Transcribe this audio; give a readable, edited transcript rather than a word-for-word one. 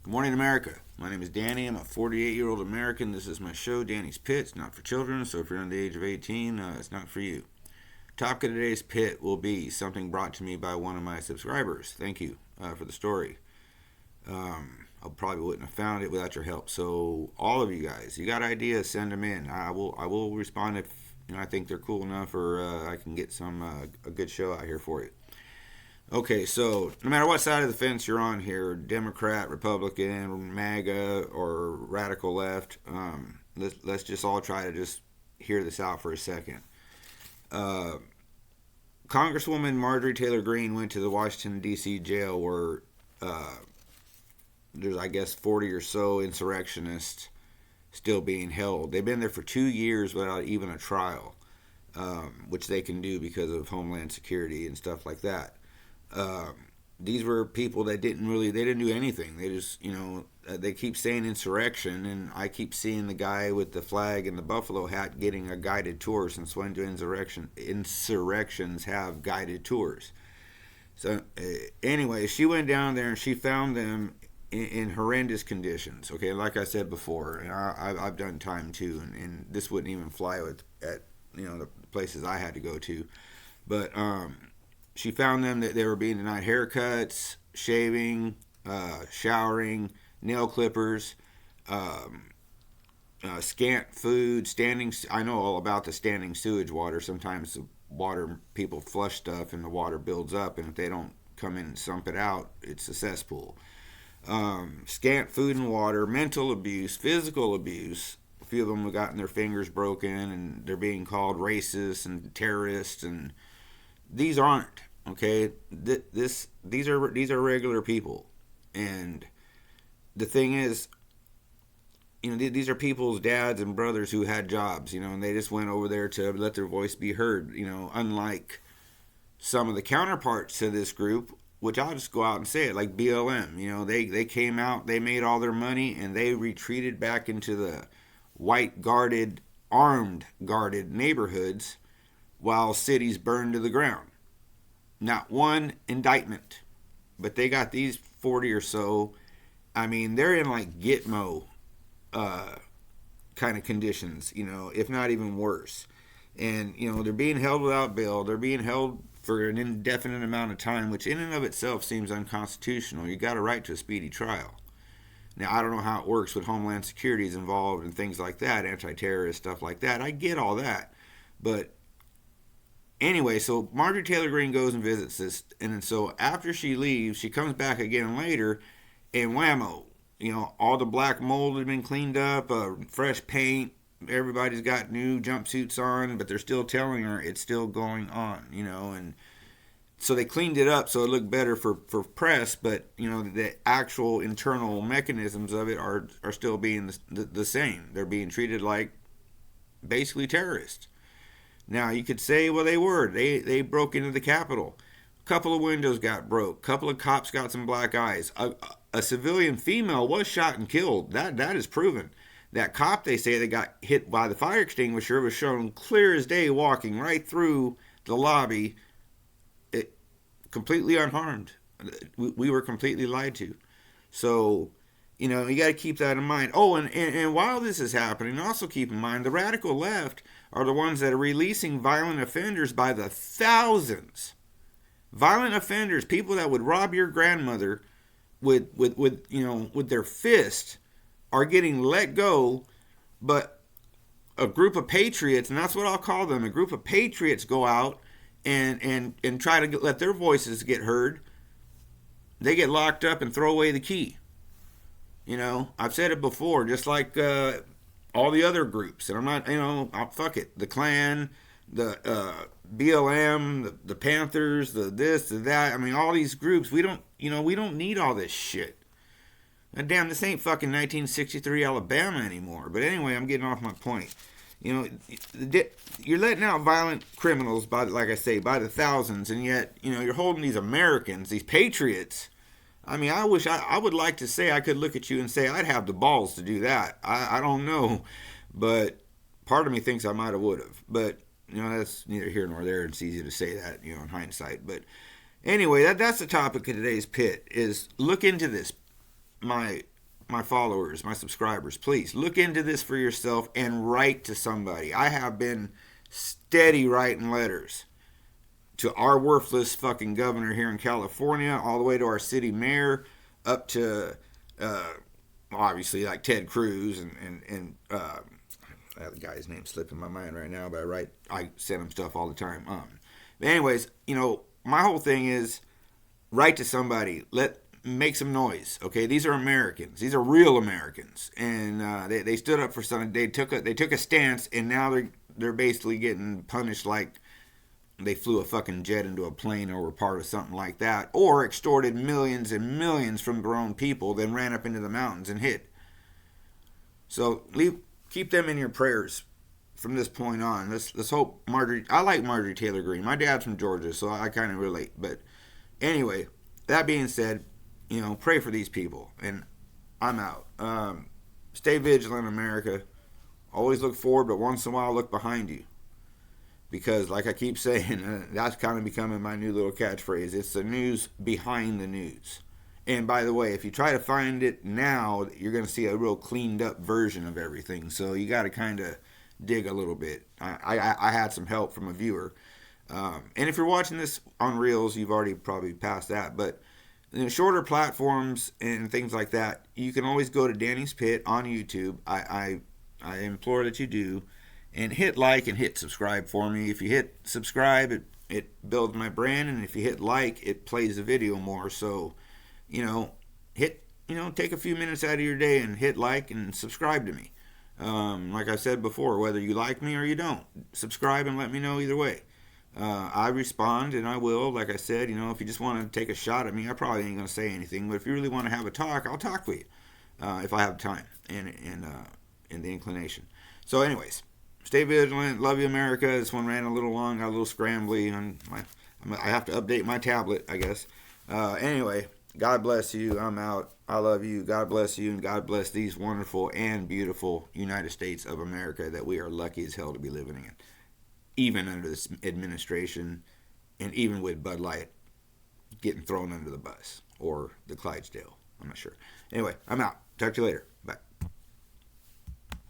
Good morning, America. My name is Danny. I'm a 48-year-old American. This is my show, Danny's Pit. It's not for children, so if you're under the age of 18, it's not for you. Topic of today's pit will be something brought to me by one of my subscribers. Thank you for the story. I probably wouldn't have found it without your help. So all of you guys, you got ideas, send them in. I will respond if I think they're cool enough, or I can get some a good show out here for you. Okay, so no matter what side of the fence you're on here, Democrat, Republican, MAGA, or radical left, let's just all try to just hear this out for a second. Uh, Congresswoman Marjorie Taylor Greene went to the Washington, D.C. jail where uh, there's, I guess, 40 or so insurrectionists still being held. They've been there for 2 years without even a trial, which they can do because of Homeland Security and stuff like that. Um, these were people that they didn't do anything. They just, they keep saying insurrection, and I keep seeing the guy with the flag and the buffalo hat getting a guided tour. Since when do insurrections have guided tours? So anyway, she went down there and she found them in horrendous conditions. Okay, like I said before, and I've done time too, and this wouldn't even fly at the places I had to go to, but she found them that they were being denied haircuts, shaving, showering, nail clippers, um, scant food, standing. I know all about the standing sewage water. Sometimes the water, people flush stuff and the water builds up, and if they don't come in and sump it out, it's a cesspool. Scant food and water, mental abuse, physical abuse. A few of them have gotten their fingers broken, and they're being called racist and terrorists, and these aren't. Okay, these are regular people, and the thing is, these are people's dads and brothers who had jobs, and they just went over there to let their voice be heard. Unlike some of the counterparts to this group, which I'll just go out and say it, like BLM. They came out, they made all their money, and they retreated back into the white guarded, armed guarded neighborhoods while cities burned to the ground. Not one indictment, but they got these 40 or so. I mean, they're in like Gitmo uh, kind of conditions, if not even worse. And, they're being held without bail. They're being held for an indefinite amount of time, which in and of itself seems unconstitutional. You got a right to a speedy trial. Now, I don't know how it works with Homeland Security is involved and things like that, anti-terrorist stuff like that. I get all that. But anyway, so Marjorie Taylor Greene goes and visits this, and then so after she leaves, she comes back again later, and whammo, all the black mold had been cleaned up, fresh paint. Everybody's got new jumpsuits on, but they're still telling her it's still going on, and so they cleaned it up so it looked better for press, but the actual internal mechanisms of it are still being the same. They're being treated like basically terrorists. Now you could say, well, they broke into the Capitol. A couple of windows got broke. A couple of cops got some black eyes. A civilian female was shot and killed. That is proven. That cop, they say, that got hit by the fire extinguisher was shown clear as day walking right through the lobby, completely unharmed. We were completely lied to. So, you got to keep that in mind. Oh, and while this is happening, also keep in mind the radical left are the ones that are releasing violent offenders by the thousands. Violent offenders, people that would rob your grandmother with their fist, are getting let go, but a group of patriots, and that's what I'll call them, a group of patriots go out and try to let their voices get heard. They get locked up and throw away the key. I've said it before, just like all the other groups, and I'm not, fuck it, the Klan, the BLM, the Panthers, the this, the that. I mean, all these groups. We don't need all this shit. And damn, this ain't fucking 1963 Alabama anymore. But anyway, I'm getting off my point. You're letting out violent criminals by, like I say, by the thousands, and yet, you're holding these Americans, these patriots. I mean, I would like to say I could look at you and say I'd have the balls to do that. I don't know, but part of me thinks I might have would have. But that's neither here nor there. It's easy to say that, in hindsight. But anyway, that's the topic of today's pit. Is look into this. my my followers, my subscribers, please look into this for yourself and write to somebody. I have been steady writing letters to our worthless fucking governor here in California, all the way to our city mayor, up to obviously like Ted Cruz and the guy's name slipping my mind right now, but I send him stuff all the time. But anyways, my whole thing is write to somebody, make some noise. Okay, these are Americans. These are real Americans, and they stood up for something. They took a stance, and now they're basically getting punished like they flew a fucking jet into a plane or were part of something like that, or extorted millions and millions from their own people, then ran up into the mountains and hid. So keep them in your prayers from this point on. Let's hope Marjorie. I like Marjorie Taylor Greene. My dad's from Georgia, so I kind of relate. But anyway, that being said, pray for these people, and I'm out. Stay vigilant, America. Always look forward, but once in a while look behind you. Because, like I keep saying, that's kind of becoming my new little catchphrase. It's the news behind the news. And by the way, if you try to find it now, you're going to see a real cleaned up version of everything. So you got to kind of dig a little bit. I had some help from a viewer. And if you're watching this on Reels, you've already probably passed that. But shorter platforms and things like that, you can always go to Danny's Pit on YouTube. I implore that you do. And hit like and hit subscribe for me. If you hit subscribe, it builds my brand. And if you hit like, it plays the video more. So, take a few minutes out of your day and hit like and subscribe to me. Like I said before, whether you like me or you don't, subscribe and let me know either way. I respond and I will. Like I said, if you just want to take a shot at me, I probably ain't going to say anything. But if you really want to have a talk, I'll talk with you if I have time and the inclination. So anyways, stay vigilant. Love you, America. This one ran a little long, got a little scrambly. I have to update my tablet, I guess. Anyway, God bless you. I'm out. I love you. God bless you, and God bless these wonderful and beautiful United States of America that we are lucky as hell to be living in, even under this administration, and even with Bud Light getting thrown under the bus or the Clydesdale. I'm not sure. Anyway, I'm out. Talk to you later. Bye.